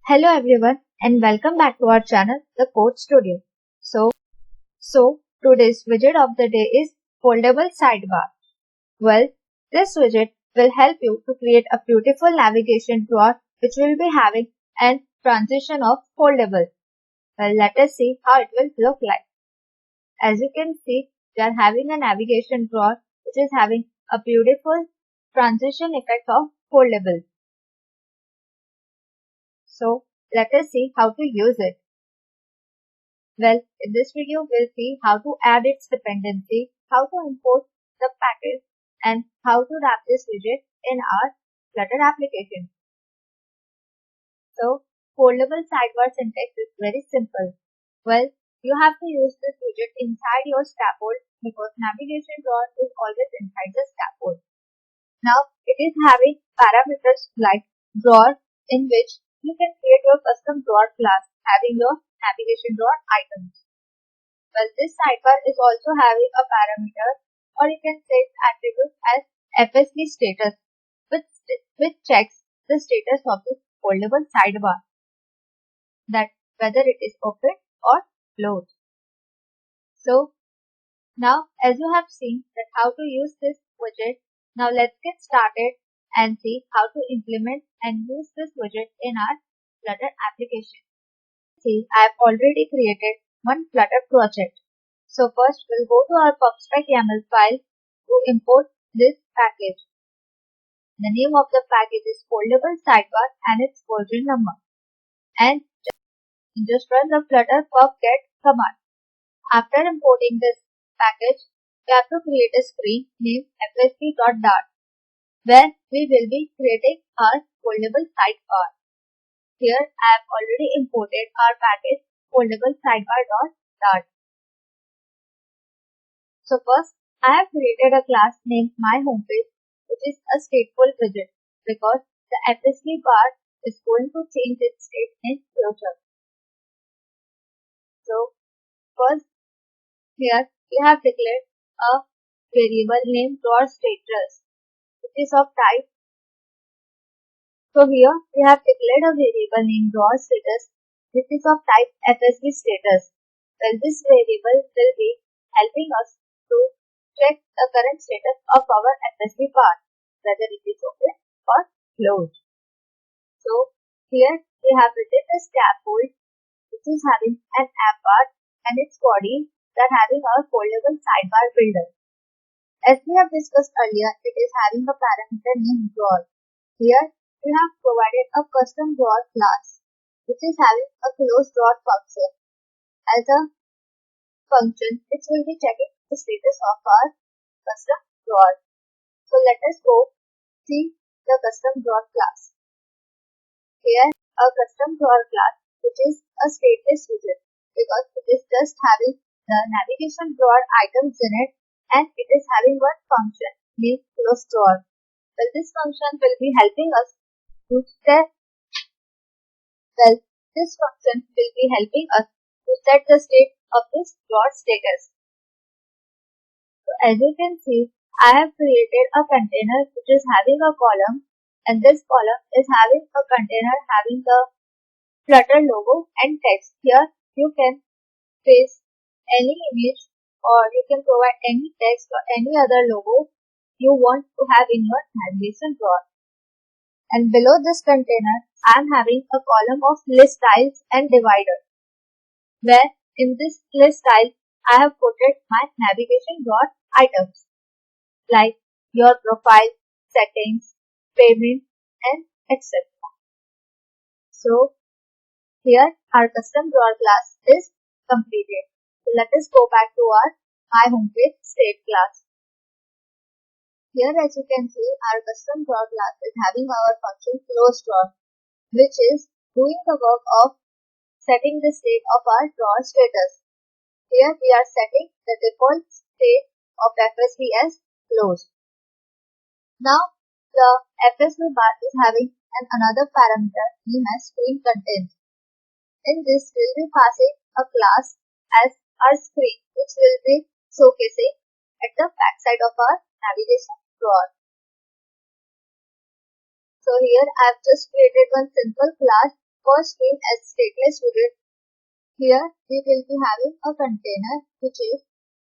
Hello everyone and welcome back to our channel, The Code Studio. So today's widget of the day is Foldable SideBar. Well, this widget will help you to create a beautiful navigation drawer which will be having a transition of foldable. Well, let us see how it will look like. As you can see, we are having a navigation drawer which is having a beautiful transition effect of foldable. So let us see how to use it. Well, in this video, we'll see how to add its dependency, how to import the package, and how to wrap this widget in our Flutter application. So, foldable sidebar syntax is very simple. Well, you have to use this widget inside your scaffold because navigation drawer is always inside the scaffold. Now, it is having parameters like drawer in which you can create your custom drawer class having your navigation drawer items. Well, this sidebar is also having a parameter or you can say its attribute as FSB status which checks the status of this foldable sidebar, that whether it is open or closed. So now as you have seen that how to use this widget, now let's get started and see how to implement and use this widget in our Flutter application. See, I have already created one Flutter project. So first we'll go to our PubSpec.yaml file to import this package. The name of the package is Foldable SideBar and its version number. And just run the Flutter pub-get command. After importing this package, we have to create a screen named fsb.dart where we will be creating our foldable sidebar. Here I have already imported our package foldable sidebar.dart. So first I have created a class named myHomepage which is a stateful widget because the FSB bar is going to change its state in future. So first here we have declared a variable named drawer status which is of type. So here we have declared a variable named drawer status which is of type FSB status. Well, this variable will be helping us to check the current status of our FSB bar, whether it is open or closed. So here we have written a scaffold which is having an app bar and its body that having our foldable sidebar builder. As we have discussed earlier, it is having a parameter named drawer. Here we have provided a custom drawer class which is having a closed drawer function. As a function, it will be checking the status of our custom drawer. So let us go see the custom drawer class. Here a custom drawer class which is a stateless widget because it is just having the navigation drawer items in it and it is having one function named close drawer. Well, this function will be helping us to set the state of this drawer status. So as you can see, I have created a container which is having a column and this column is having a container having the Flutter logo and text. Here you can paste any image or you can provide any text or any other logo you want to have in your navigation drawer. And below this container, I am having a column of list styles and divider, where in this list style, I have put my navigation drawer items like your profile, settings, payment, and etc. So here our custom drawer class is completed. So let us go back to our myHomepage state class. Here as you can see, our custom drawer class is having our function close drawer, which is doing the work of setting the state of our drawer status. Here we are setting the default state of FSB as closed. Now the FSB bar is having another parameter named as screen contents. In this we will be passing a class as our screen which will be showcasing at the back side of our navigation drawer. So here I have just created one simple class first name as stateless widget. Here we will be having a container which is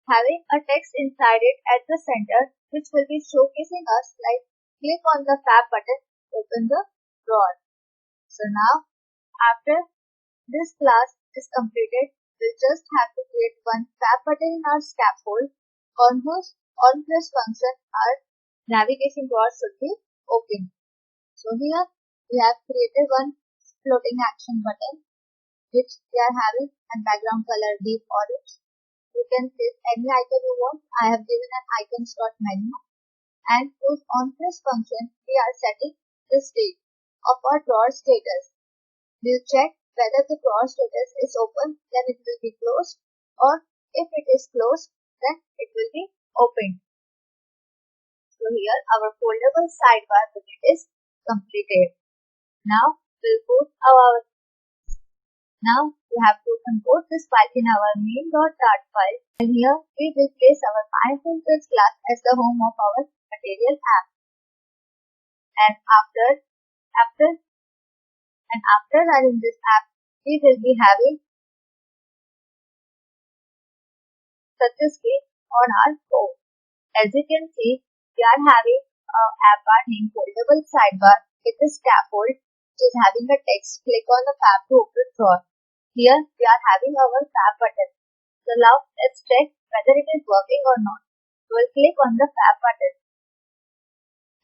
having a text inside it at the center, which will be showcasing us like click on the fab button, open the drawer. So now after this class is completed, we'll just have to create one fab button in our scaffold on whose on-press function our navigation drawer should be open. So here we have created one floating action button which we are having a background color deep orange. You can set any icon you want. I have given an icons.menu and whose on-press function we are setting the state of our drawer status. We'll check whether the drawer status is open, then it will be closed, or if it is closed, then it will be opened. So here our foldable sidebar widget is completed. Now we have to import this file in our main.dart file, and here we will place our MyHomepage class as the home of our material app. And after running this app, we will be having such a screen on our phone. As you can see, we are having an app bar named Foldable Sidebar with a scaffold which is having a text. Click on the fab to open drawer. Here we are having our fab button. So now let's check whether it is working or not. So we'll click on the fab button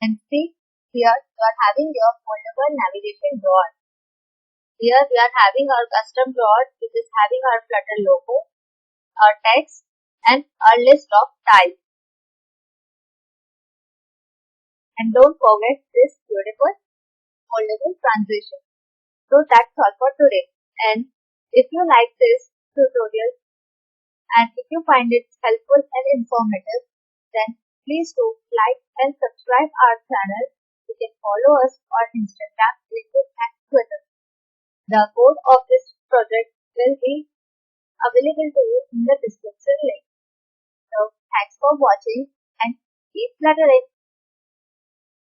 and see here you are having your foldable navigation drawer. Here we are having our custom drawer which is having our Flutter logo, our text and our list of tiles. And don't forget this beautiful foldable transition. So that's all for today. And if you like this tutorial and if you find it helpful and informative, then please do like and subscribe our channel. You can follow us on Instagram, LinkedIn and Twitter. The code of this project will be available to you in the description link. So thanks for watching and keep fluttering.